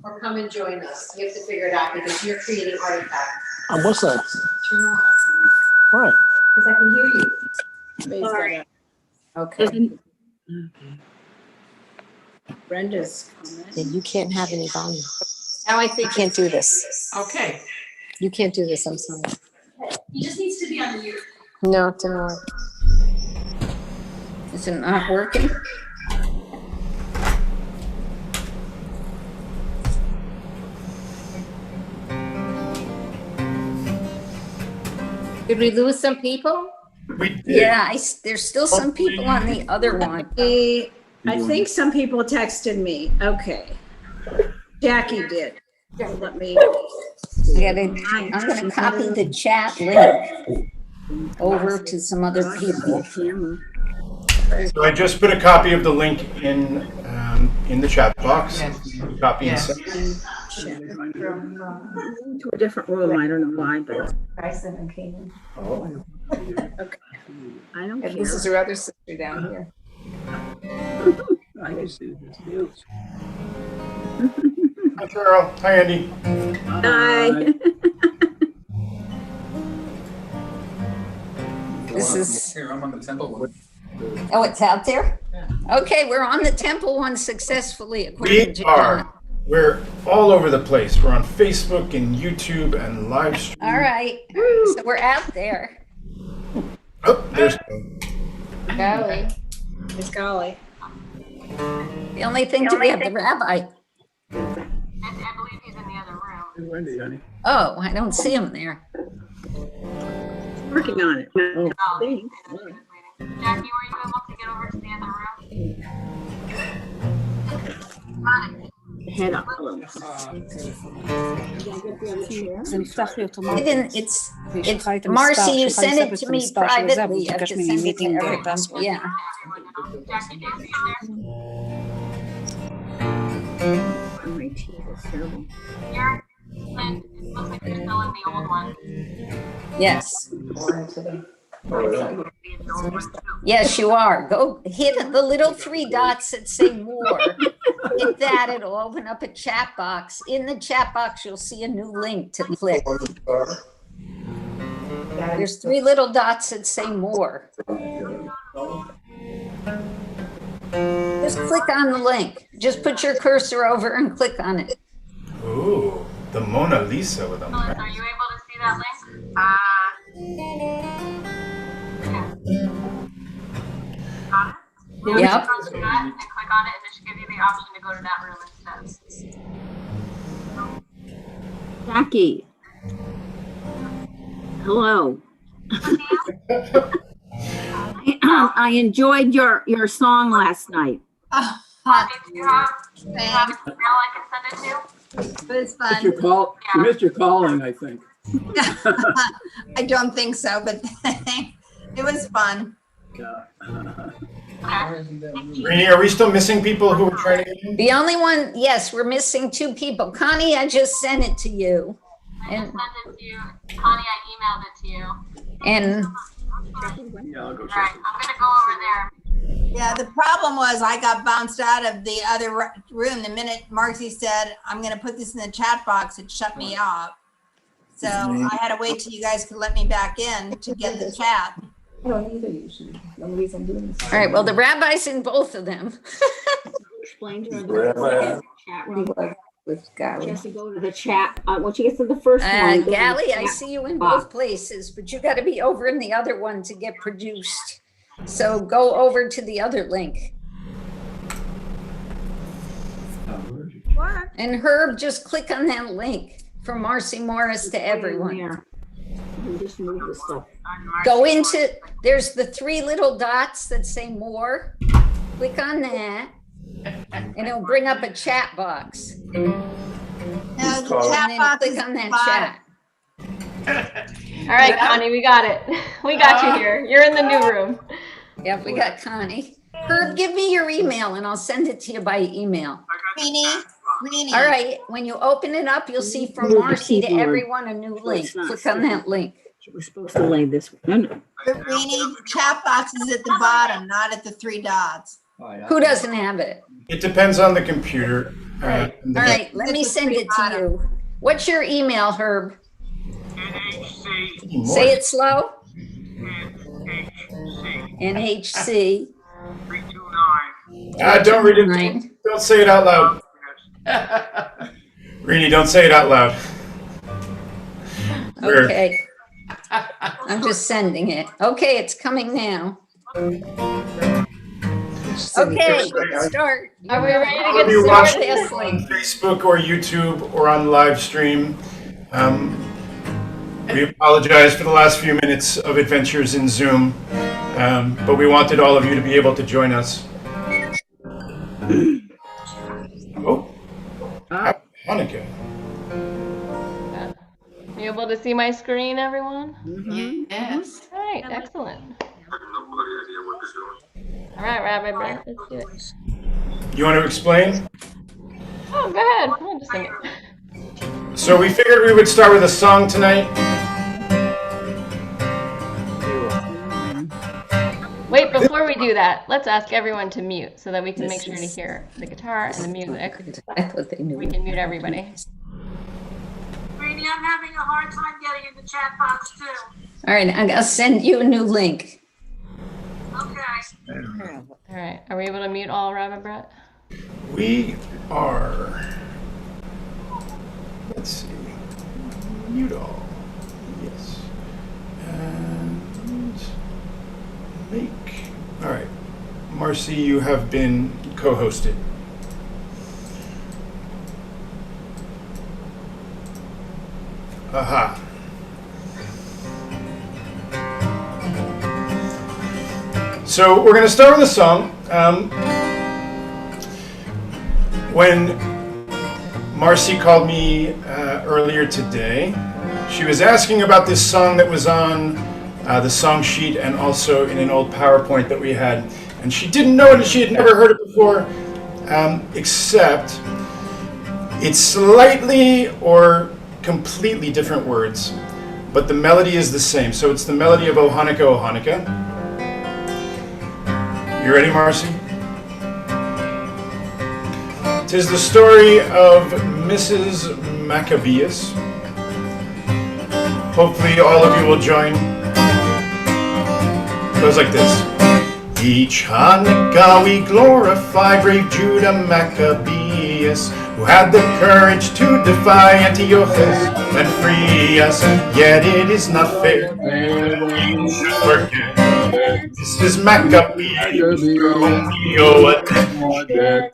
or come and join us. You have to figure it out because you're creating artifacts. What's that? Turn off. Why? Because I can hear you. Sorry. Okay. Brenda's comment. Then you can't have any volume. Now I You think. can't do this. Okay. You can't do this. I'm sorry. He just needs to be on mute. No, it didn't work. Is it not working? Did we lose some people? We did. Yeah, there's still some people on the other one. I think some people texted me. Okay. Jackie did. Let me. I'm gonna copy the chat link over to some other people. So I just put a copy of the link in the chat box. Copy and send. To a different room. I don't know why, but okay. I don't care. This is her other sister down here. I can see this news. Hi, Carol. Hi, Andy. Hi. This is, Here, I'm on the temple one. oh, it's out there? Okay, we're on the temple one successfully. according We to are. John. We're all over the place. We're on Facebook and YouTube and live stream. All right, so we're out there. Oh, there's Golly. It's Golly. The only thing, do we have the rabbi? I believe he's in the other room. Wendy, honey. Oh, I don't see him there. Working on it. Oh, thanks. Jackie, were you able to get over to the other room? Head up. I didn't, it's Marcy, you sent it to me privately. You have to send it to everyone. Yeah. Jackie, do you see in My teeth is terrible. there? It looks like you're still in the old one. Yes. Yes, you are. Go hit the little three dots that say more. Hit that, it'll open up a chat box. In the chat box, you'll see a new link to click. There's three little dots that say more. Just click on the link. Just put your cursor over and click on it. Ooh, the Mona Lisa with them. Melissa, are you able to see that link? Got it? Yep. Press that and click on it, and it should give you the option to go to that room instead. Jackie. Hello. I enjoyed your song last night. Oh, Do you have an email I can send it to? it was Missed your fun. call. You missed your calling, I think. I don't think so, but it was fun. Rainey, are we still missing people who are trying to get in? The only one, yes, we're missing two people. Connie, I just sent it to you. I just sent it to you. Connie, I emailed it to you. And Yeah, I'll go All right, check. I'm gonna go over there. Yeah, the problem was I got bounced out of the other room. The minute Marcy said, I'm gonna put this in the chat box, it shut me off. So I had to wait till you guys could let me back in to get the chat. I don't either usually. The only reason I'm doing this. All right, well, the rabbi's in both of them. Explain to her. Chat room. With She Gally. has to go to the chat. When she gets to the first one. go to the Gally, I chat. see you in both places, but you gotta be over in the other one to get produced. So go over to the other link. And Herb, just click on that link from Marcy Morris to everyone. There. You just move the stuff. Go into, there's the three little dots that say more. Click on that. And it'll bring up a chat box. No, the And chat then box click is on that bottom. chat. All right, Connie, we got it. We got you here. You're in the new room. Yep, we got Connie. Herb, give me your email and I'll send it to you by email. Rini. All right, when you open it up, you'll see from Marcy to everyone a new link. Click on that link. We're supposed to lay this one. Rini, the chat box is at the bottom, not at the three dots. Who doesn't have it? It depends on the computer. and All then- right, let me send it to you. What's your email, Herb? NHC. Say it slow. NHC. NHC. 329. Don't read it. Nine. Don't say it out loud. Rini, don't say it out loud. We're- Okay. I'm just sending it. Okay, it's coming now. Okay, start. Are we ready to If you get watch started? Fast link. on Facebook or YouTube or on live stream, we apologize for the last few minutes of adventures in Zoom, but we wanted all of you to be able to join us. Oh, happy Hanukkah. Are you able to see my screen, everyone? Yes. All right, excellent. All right, Rabbi Brett, let's do it. You want to explain? Oh, go ahead. I'll just sing it. So we figured we would start with a song tonight. Wait, before we do that, let's ask everyone to mute so that we can make sure to hear the guitar and the music. I thought they knew. We can mute everybody. Rainey, I'm having a hard time getting in the chat box too. All right, I'm gonna send you a new link. Okay. All right, are we able to mute all, Rabbi Brett? We are. Let's see. Mute all. Yes. And make. All right. Marcy, you have been co-hosted. Aha. So we're going to start with a song. When Marcy called me earlier today, she was asking about this song that was on the song sheet and also in an old PowerPoint that we had. And she didn't know it, she had never heard it before, except it's slightly or completely different words, but the melody is the same. So it's the melody of O Hanukkah, O Hanukkah. You ready, Marcy? 'Tis the story of Mrs. Maccabeus. Hopefully all of you will join. It goes like this. Each Hanukkah we glorify brave Judah Maccabeus, who had the courage to defy Antiochus and free us. Yet it is not fair we should forget Mrs. Maccabeus, whom we owe a debt.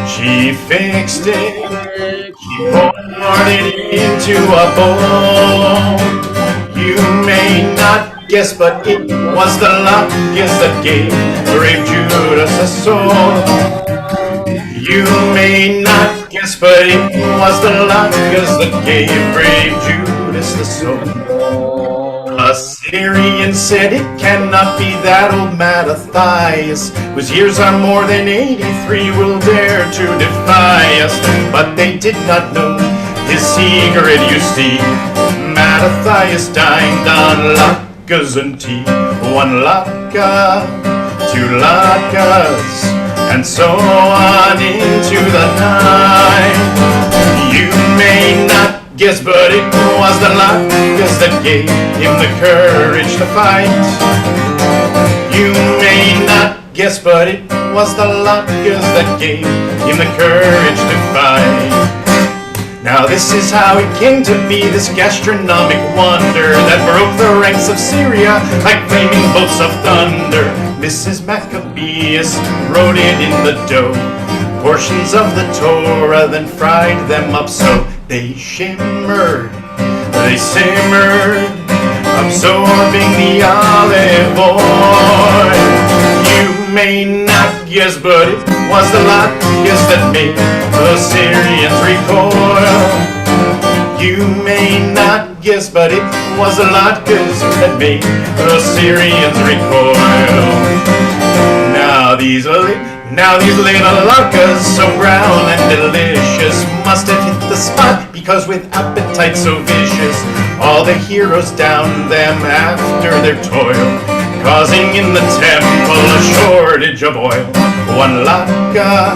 She fixed it, she poured it into a bowl. You may not guess, but it was the luckiest that gave brave Judas a soul. You may not guess, but it was the luckiest that gave brave Judas the soul. A Syrian said it cannot be that old Mattathias, whose years are more than 83, will dare to defy us. But they did not know his secret, you see. Mattathias dined on latkes and tea. One latke, two latkes, and so on into the night. You may not guess, but it was the latkes that gave him the courage to fight. You may not guess, but it was the latkes that gave him the courage to fight. Now this is how it came to be, this gastronomic wonder that broke the ranks of Syria like flaming bolts of thunder. Mrs. Maccabeus wrote it in the dough, portions of the Torah, then fried them up so they shimmered, they simmered, absorbing the olive oil. You may not guess, but it was the latkes that made the Syrians recoil. You may not guess, but it was the latkes that made the Syrians recoil. Now these little latkes, so brown and delicious, must have hit the spot, because with appetite so vicious, all the heroes downed them after their toil, causing in the temple a shortage of oil. One latke,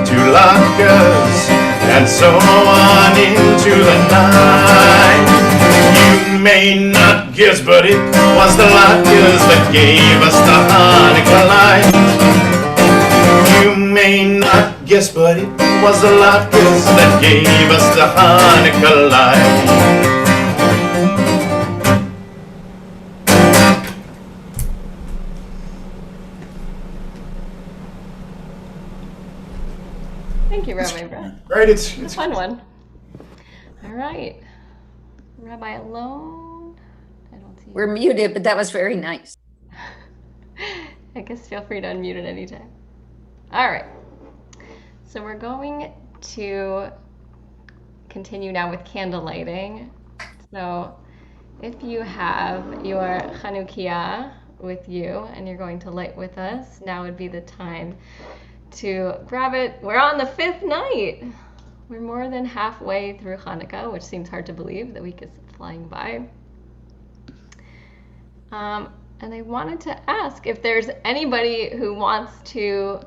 two to latkes, and so on into the night. You may not guess, but it was the latkes that gave us the Hanukkah light. You may not guess, but it was the latkes that gave us the Hanukkah light. Thank you, Rabbi Brett. Right? It's a fun one. All right. Rabbi alone. I don't see. We're muted, but that was very nice. I guess feel free to unmute at any time. All right. So we're going to continue now with candle lighting. So if you have your Hanukkah with you and you're going to light with us, now would be the time to grab it. We're on the 5th night. We're more than halfway through Hanukkah, which seems hard to believe. The week is flying by. And I wanted to ask if there's anybody who wants to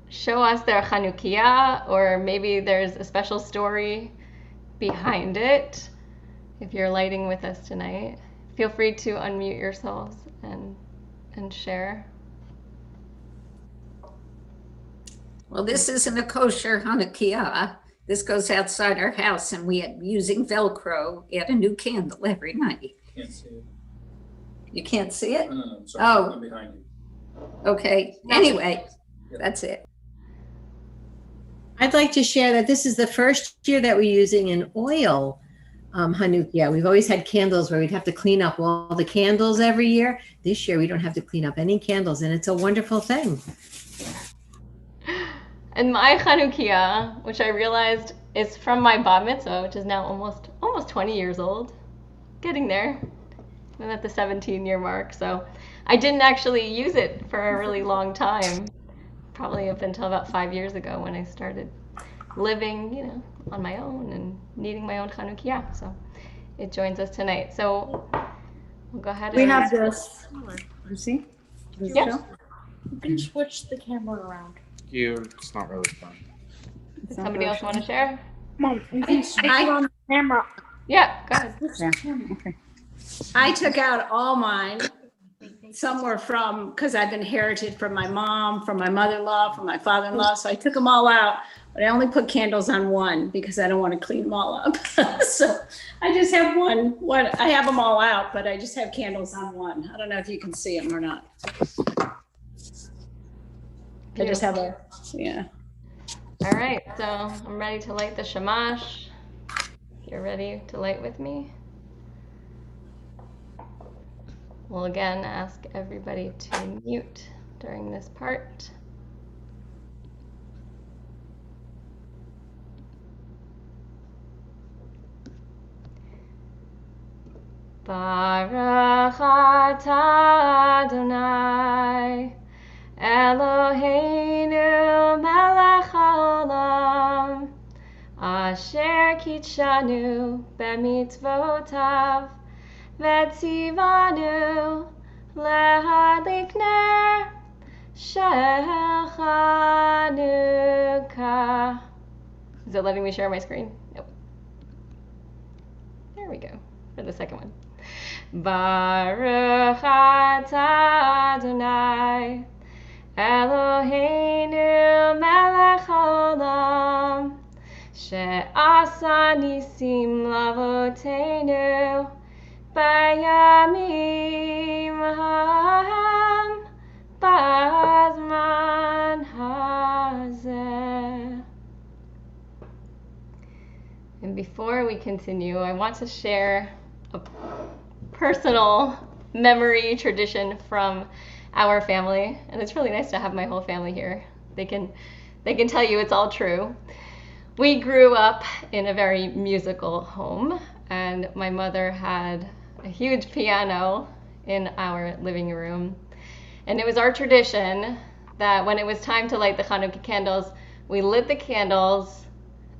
show us their Hanukkah, or maybe there's a special story behind it. If you're lighting with us tonight, feel free to unmute yourselves and share. Well, this isn't a kosher Hanukkah. This goes outside our house, and we are using Velcro, add a new candle every night. Can't see it. You can't see it? No, I'm sorry. Oh. I'm behind you. Okay. Anyway, that's it. I'd like to share that this is the first year that we're using an oil Hanukkah. We've always had candles where we'd have to clean up all the candles every year. This year we don't have to clean up any candles, and it's a wonderful thing. And my Hanukkah, which I realized is from my bat mitzvah, which is now almost 20 years old. Getting there. I'm at the 17-year mark, so I didn't actually use it for a really long time. Probably up until about 5 years ago when I started living, on my own and needing my own Hanukkah. So it joins us tonight. So we'll go ahead and... We have this. Lucy? Yeah. You can switch the camera around. It's not really fun. Does somebody else want to share? Mom, you can switch it on the camera. Yeah, go ahead. Okay. I took out all mine. Some were because I've inherited from my mom, from my mother-in-law, from my father-in-law. So I took them all out, but I only put candles on one because I don't want to clean them all up. So I just have one. I have them all out, but I just have candles on one. I don't know if you can see them or not. I just have yeah. All right, so I'm ready to light the shamash. You're ready to light with me? We'll again ask everybody to mute during this part. Baruch atah Adonai Eloheinu melech haolam asher kitshanu b'mitzvotav v'tzivanu lehadlik ner shel Chanukah. Is it letting me share my screen? Nope. There we go for the second one. Baruch atah Adonai Eloheinu melech haolam she'asa nisim lavoteinu bayamim ha'am b'zman hazeh. And before we continue, I want to share a personal memory tradition from our family, and it's really nice to have my whole family here. They can tell you it's all true. We grew up in a very musical home, and my mother had a huge piano in our living room. And it was our tradition that when it was time to light the Hanukkah candles, we lit the candles,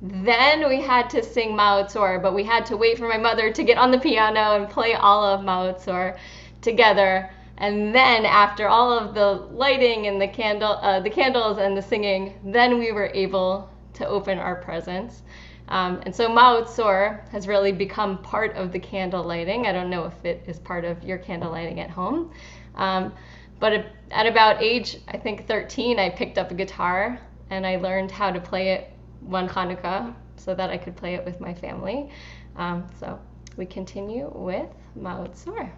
then we had to sing Ma'otzor, but we had to wait for my mother to get on the piano and play all of Ma'otzor together. And then after all of the lighting and the candles and the singing, then we were able to open our presents. And so Ma'ot Zor has really become part of the candle lighting. I don't know if it is part of your candle lighting at home. But at about age, I think 13, I picked up a guitar and I learned how to play it one Hanukkah so that I could play it with my family. So we continue with Ma'ot Zor.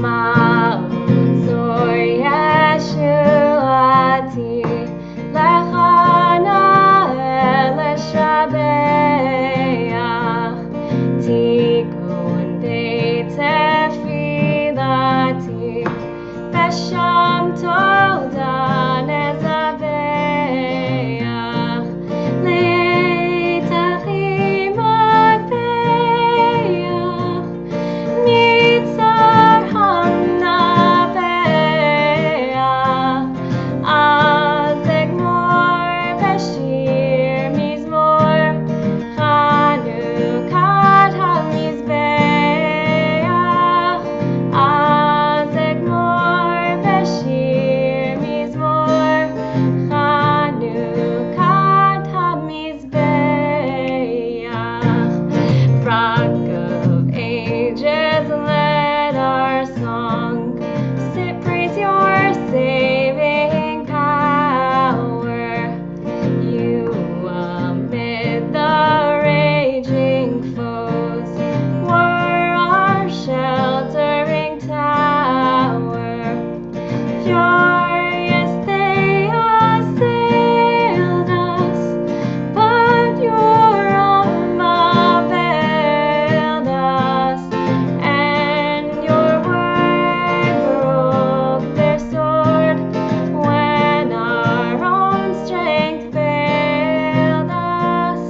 Ma'ot Zor Yeshuati Lechana Eleshabeach Tikun Beit Tefilati B'Sham Toda Nezabeach Leitachim Atbeach Nitzar Hamnabeach Azegmor Beshir Mizmor Chanukah HaMizbeach Azegmor Beshir Mizmor Chanukah HaMizbeach Rock of Ages, let our song praise your saving power. You amid the raging foes were our sheltering tower. Furious they assailed us, but your arm availed us, and your word broke their sword when our own strength failed us,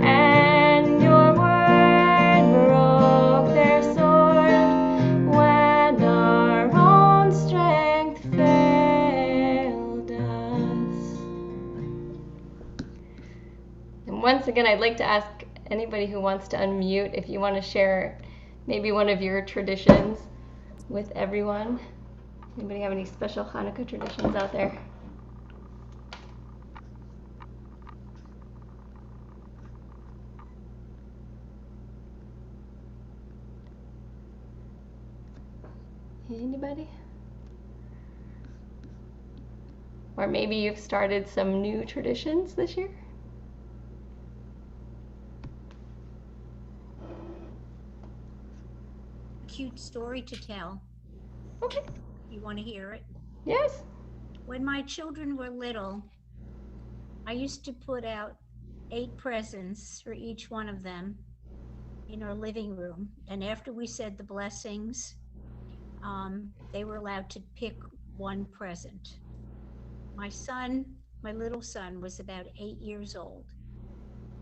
and your word broke their sword when our own strength failed us. And once again, I'd like to ask anybody who wants to unmute if you want to share maybe one of your traditions with everyone. Anybody have any special Hanukkah traditions out there? Anybody? Or maybe you've started some new traditions this year? Cute story to tell. Okay. You want to hear it? Yes. When my children were little, I used to put out 8 presents for each one of them in our living room. And after we said the blessings, they were allowed to pick one present. My little son was about 8 years old.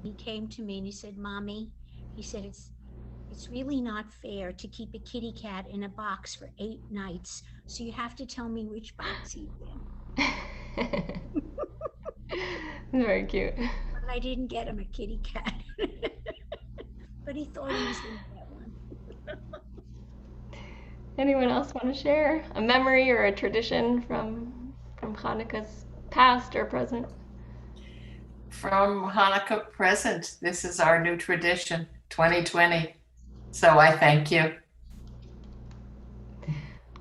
He came to me and he said, "Mommy," he said, it's really not fair to keep a kitty cat in a box for 8 nights. So you have to tell me which box he's in." Very cute. But I didn't get him a kitty cat. But he thought he was going to get one. Anyone else want to share a memory or a tradition from Hanukkah's past or present? From Hanukkah present, this is our new tradition, 2020. So I thank you.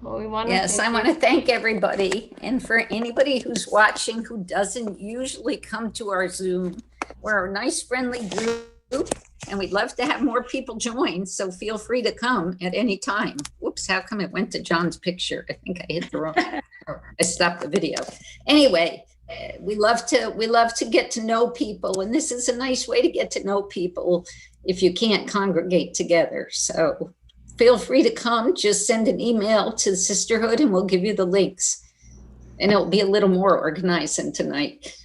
Well, we want Yes, I want to thank everybody. And for anybody who's watching who doesn't usually come to our Zoom, we're a nice, friendly group, and we'd love to have more people join. So feel free to come at any time. Whoops, how come it went to John's picture? I think I hit the wrong, I stopped the video. Anyway, we love to get to know people, and this is a nice way to get to know people if you can't congregate together. So feel free to come. Just send an email to the Sisterhood and we'll give you the links. And it'll be a little more organized than tonight.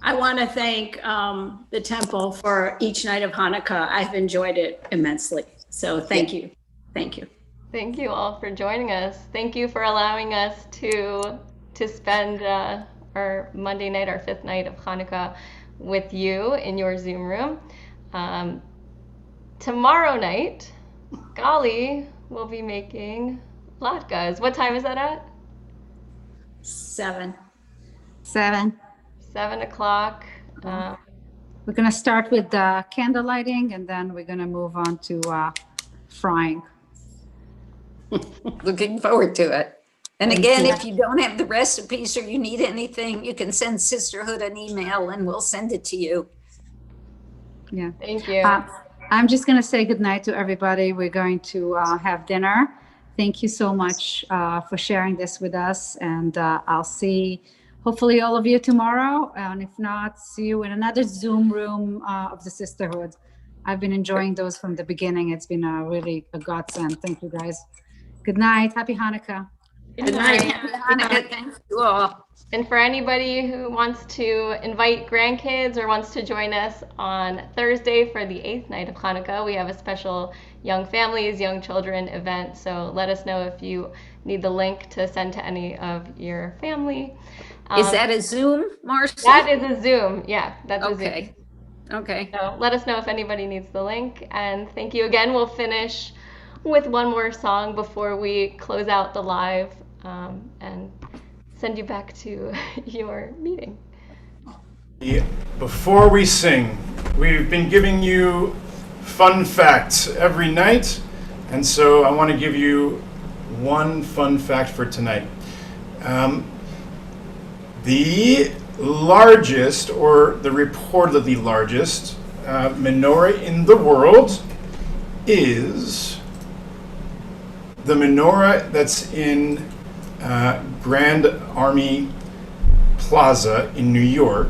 I want to thank the temple for each night of Hanukkah. I've enjoyed it immensely. So thank you. Thank you. Thank you all for joining us. Thank you for allowing us to spend our Monday night, our 5th night of Hanukkah with you in your Zoom room. Tomorrow night, Gali will be making latkes. What time is that at? 7. 7. 7 o'clock. We're gonna start with the candle lighting, and then we're gonna move on to frying. Looking forward to it. And again, if you don't have the recipes or you need anything, you can send Sisterhood an email and we'll send it to you. Yeah. Thank you. I'm just gonna say goodnight to everybody. We're going to have dinner. Thank you so much for sharing this with us, and I'll see hopefully all of you tomorrow, and if not, see you in another Zoom room of the Sisterhood. I've been enjoying those from the beginning. It's been really a godsend. Thank you, guys. Good night. Happy Hanukkah. Good night. Hanukkah. Thank you all. And for anybody who wants to invite grandkids or wants to join us on Thursday for the 8th night of Hanukkah, we have a special young families, young children event. So let us know if you need the link to send to any of your family. Is that a Zoom, Marcy? That is a Zoom. Yeah, that's a Zoom. Okay. Okay. So let us know if anybody needs the link. And thank you again. We'll finish with one more song before we close out the live and send you back to your meeting. Before we sing, we've been giving you fun facts every night, and so I want to give you one fun fact for tonight. The largest, or the reportedly largest, menorah in the world is the menorah that's in Grand Army Plaza in New York.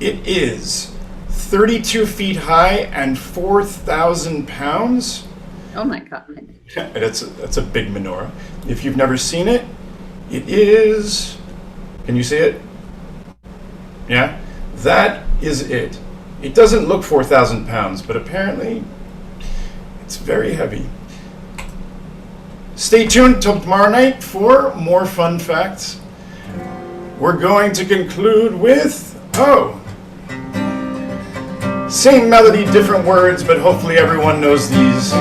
It is 32 feet high and 4,000 pounds. Oh my God. That's a big menorah. If you've never seen it, it is, can you see it? Yeah? That is it. It doesn't look 4,000 pounds, but apparently it's very heavy. Stay tuned till tomorrow night for more fun facts. We're going to conclude with, same melody, different words, but hopefully everyone knows these.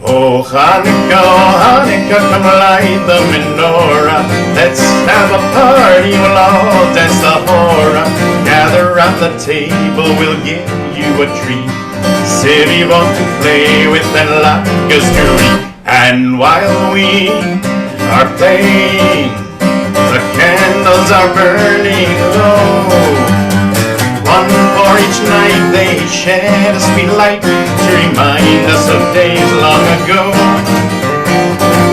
Oh Hanukkah, come light the menorah. Let's have a party, we'll all dance the hora. Gather round the table, we'll give you a treat. Sit on to play with and latkes to eat. And while we are playing, the candles are burning low. One for each night they shed a sweet light to remind us of days long ago.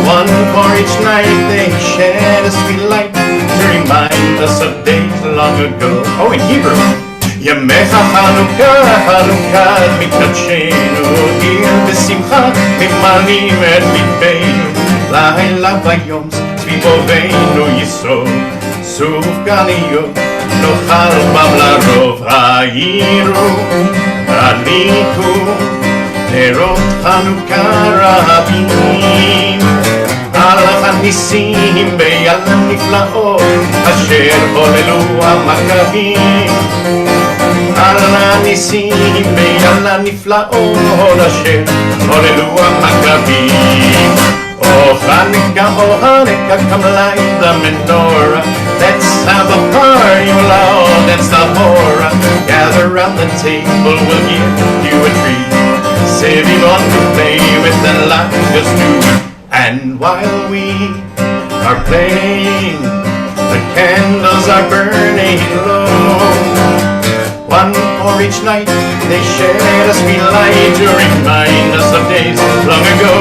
One for each night they shed a sweet light to remind us of days long ago. Oh, in Hebrew. ימך חנוכה מקדשנו, עיר בשמחה ממלאים את ליבנו. לילה ויום סביב אוהבינו ייסוב, סוף גלויות נאכל בם לרוב. העירו הדליקו נרות חנוכה רבים, על הניסים ועל הנפלאות אשר חוללו המכבים. על הניסים ועל הנפלאות אשר חוללו המכבים. Oh Hanukkah, come light the menorah. Let's have a party, we'll all dance the hora. Gather round the table, we'll give you a treat. Sit on to play with and latkes to eat. And while we are playing, the candles are burning low. One for each night, they shed a sweet light to remind us of days long ago.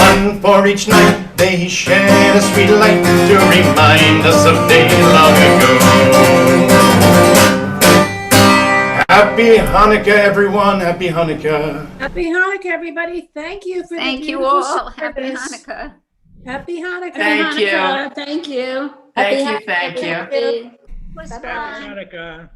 One for each night, they shed a sweet light to remind us of days long ago. Happy Hanukkah, everyone. Happy Hanukkah. Happy Hanukkah, everybody. Thank you for Thank the you beautiful all. Happy service. Hanukkah. Happy Hanukkah. Thank you. Thank you. Thank you. Bye-bye. Bye-bye. Hanukkah.